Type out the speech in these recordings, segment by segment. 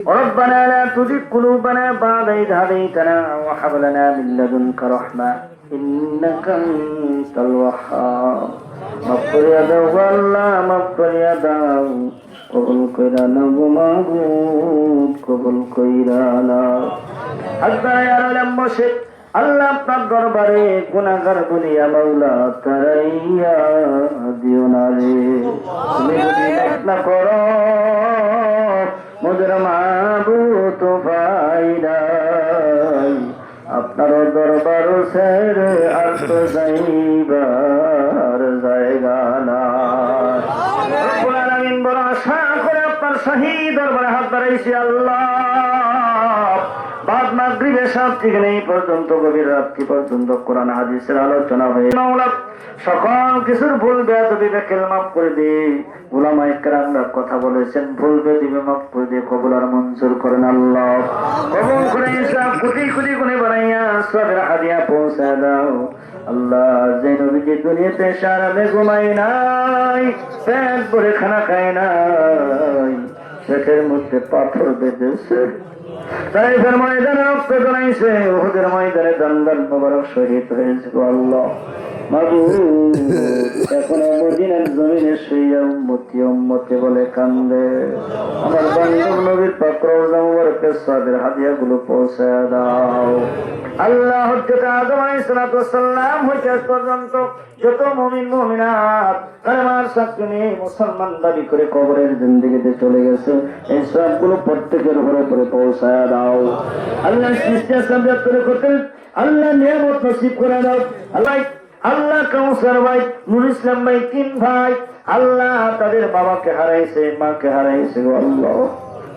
ربنا لا تزغ قلوبنا بعد إذ هديتنا وهب لنا من لدنك رحمة إنك أنت الوهاب মাফ করিয়া দাও আল্লাহ, মাফ করিয়া দাও, কবুল কইরা নাও গো মাবুদ, কবুল কইরা নাও। আল্লাহ আপনার দরবারে গুনাহগার বলিয়া মাওলা তারাইয়া দিও না রে। তুমি যদি মাফ না করো মোদের মাবুদ ভাই নাই, আপনার দরবার ছেড়ে আর তো যাইবার জায়গা না। রব্বুল আলামিন বড় আশা করে আপনার শাহী দরবারে হাত বাড়াইছি আল্লাহ। বাদ মাগরিবের সাত থেকে এই পর্যন্ত গভীর রাত্রি পর্যন্ত কোরআন হাদিসের আলোচনা হয়ে মাওলা সকল কিছুর ভুল বেয়াদবি বেকেল মাফ করে দে। উলামায়ে কেরামরা কথা বলেছেন, ভুল বেয়াদবি মাফ করে দে, কবুল আর মঞ্জুর করেন আল্লাহ। কবুল করে ইনসাফ কোটি কোটি গুণে বানাইয়া সবের হাদিয়া পৌঁছে দাও আল্লাহ। যে নবীজি দুনিয়াতে সারা ঘুমাই নাই, পেট ভরে খানা খায় নাই, পেটের মধ্যে পাথর বেঁধেছে, তাইফের ময়দানে রক্ত জড়াইছে, উহুদের ময়দানে দন্দন মোবারক শহীদ হয়েছে আল্লাহ। মাবুদ এখন মদিনার জমিনে শুইয়া উম্মতি উম্মতি বলে কান্দে, আমার বান্ধব নবীর পাক রওজা মুবারকের সাদের হাদিয়াগুলো পৌঁছে দাও আল্লাহ। হযরত আদম আলাইহিস সালাতু ওয়াস সালাম হইতে আজ পর্যন্ত যত মুমিন মুমিনাত কালেমার সাক্ষী নিয়ে মুসলমান দাবি করে কবরের জিন্দেগিতে চলে গেছে, এই সবগুলো প্রত্যেকের ঘরে ঘরে পৌঁছায় দাও আল্লাহ। সৃষ্টি সাবধান করে করতে আল্লাহ নিয়ামত নসিব করে দাও আল্লাহ। আল্লাহ কাউসার ভাই, নুর ইসলাম ভাই, তিন ভাই আল্লাহ তাদের বাবাকে হারাইছে, মাকে হারাইছে আল্লাহ।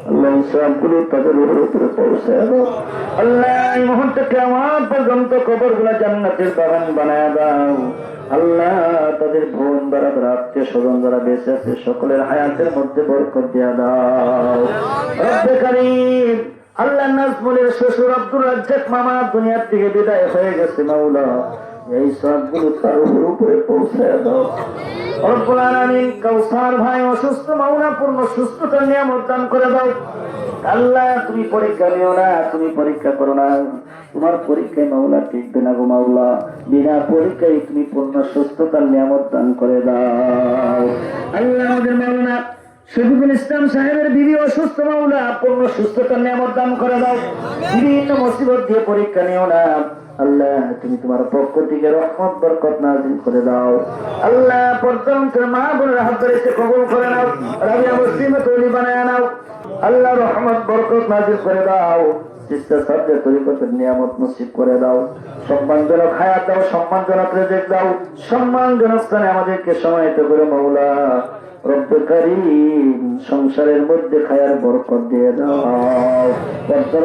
আল্লাহ সবগুলো তাদের উপরে পৌঁছে দাও আল্লাহ। এই মুহূর্তে কিয়ামত পর্যন্ত কবরগুলো জান্নাতের বাগান বানায় দাও আল্লাহ। তাদের বোন বারাবার আত্মীয় স্বজন যারা বেঁচে আছে সকলের হায়াতের মধ্যে বরকত দিয়া দাও রব্বে কারীম। আল্লাহ নাজমুলের শ্বশুর আব্দুর রাজ্জাক মামা দুনিয়ার থেকে বিদায় হয়ে গেছে মাওলা, এই সবগুলো তার উপরে পৌঁছে দাও রব্বুল আলামিন। কাউসার ভাই অসুস্থ মাওলা, পূর্ণ সুস্থতার নিয়ামত দান করে দাও আল্লাহ। তুমি পরীক্ষা নিও না, তুমি পরীক্ষা করো না, তোমার পরীক্ষায় মাওলা টিকবে না গো মাওলা। বিনা পরীক্ষায় তুমি পূর্ণ সুস্থতার নিয়ামত দান করে দাও আল্লাহ। আমাদের মাওলানা শফিকুল ইসলাম সাহেবের বিবি অসুস্থ মাওলা, পূর্ণ সুস্থতার নিয়ামত দান করে দাও। বিভিন্ন মুসিবত দিয়ে পরীক্ষা নিও না আল্লাহ, তুমি তোমার পক্ষ থেকে রহমত বরকত নাযিল করে দাও আল্লাহ। পর্যন্তের মা বোনের হাত ধরে কবুল করে নাও, রাবিয়া মুসলিমে তৈরি বানায় নাও আল্লাহ। রহমত বরকত নাযিল করে দাও, চিস্তা সাবজে তরিকতের নিয়ামত নসিব করে দাও। সম্মানজনক হায়াত দাও, সম্মানজনক রিজিক দাও, সম্মানজনক স্থানে আমাদেরকে সমাহিত করে মাওলা রব্বে কারীম। সংসারের মধ্যে খায়ার বরকত দিয়ে দাও,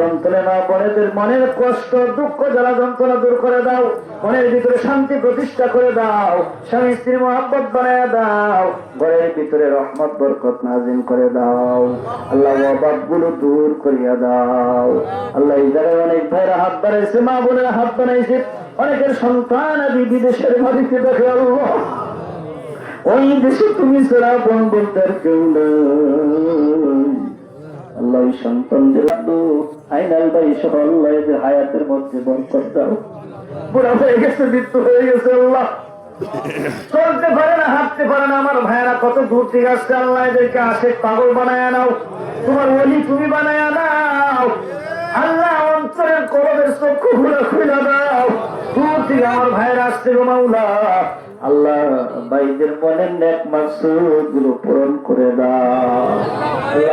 অন্তরে মা বোনেদের মনের কষ্ট দুঃখ জ্বালা যন্ত্রণা দূর করে দাও, মনের ভিতরে শান্তি প্রতিষ্ঠা করে দাও, স্বামী স্ত্রীর মহব্বত বানায় দাও, ঘরের ভিতরে রহমত বরকত নাযিল করে দাও আল্লাহ। অভাবগুলো দূর করিয়া দাও আল্লাহ। এই জায়গায় অনেক ভাইরা হাত বাড়াইছে, মা বোনেরা হাত বানাইছে, অনেকের সন্তান আদি বিদেশের বাড়িতে দেখে আল্লাহ, ওই দেশে তুমি ছাড়া বোন বলতে আর কেউ নাই আল্লাহ। ওই সন্তানদের আইনাল ভাই সহ আল্লাহ এদের হায়াতের মধ্যে বরকত দাও। বুড়া হয়ে গেছে, মৃত্যু হয়ে গেছে আল্লাহ, চলতে পারে না, হাঁটতে পারে না, আমার ভাইয়েরা কত দূর থেকে আসছে আল্লাহ, এদেরকে আশেক পাগল বানায় নাও, তোমার ওলি তুমি বানায় নাও আল্লাহ। অন্তরের কলবের চক্ষু খুলে দাও, দূর থেকে আমার ভাইয়েরা আসছে গো মাওলা আল্লাহ। ভাইদের মনের নেক মাকসুদ গুলো পূরণ করে দাও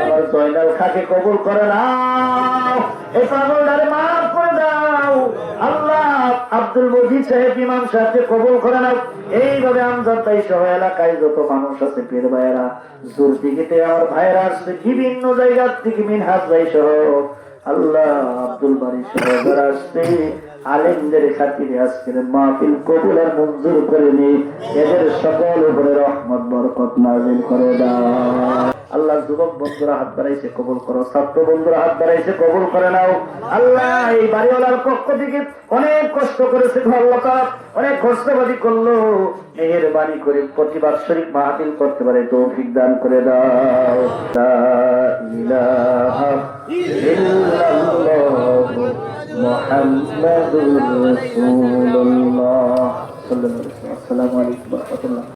আমার। জয়নাল খাকে কবুল করে নাও, এই পাগলটারে মাফ করে দাও আল্লাহ। আব্দুল মজিদ সাহেব ইমাম সাহেবকে কবুল করে নাও। এইভাবে আমজাদ ভাই সহ এলাকায় যত মানুষ আছে পীর ভাইয়েরা, জোর দিঘিতে আমার ভাইয়েরা আসছে, বিভিন্ন জায়গা থেকে মিনহাজ ভাই সহ আল্লাহ আব্দুল বারী সহ যারা আসছে আলেমদের খাতিরে আজকের মাহফিল কবুল আর মঞ্জুর করে নি, এদের সকল উপরে রহমত বরকত নাযিল করে দাও। আল্লাহ যুবক বন্ধুরা হাত বাড়াইছে কবুল করো, ছাত্র বন্ধুরা হাত বাড়াইছে কবুল করে নাও। আল্লাহ এই বাড়িওয়ালার পক্ষ থেকে অনেক কষ্ট করেছে, আল্লাহ অনেক খরচাবাদি করলো, মেহেরবানি করে প্রতিবার শরীফ মাহফিল করতে পারে তৌফিক দান করে দাও। লা ইলাহা ইল্লাল্লাহ মুহাম্মাদুর রাসূলুল্লাহ সাল্লাল্লাহু আলাইহি ওয়াসাল্লাম। আসসালামু আলাইকুম ওয়া রাহমাতুল্লাহ।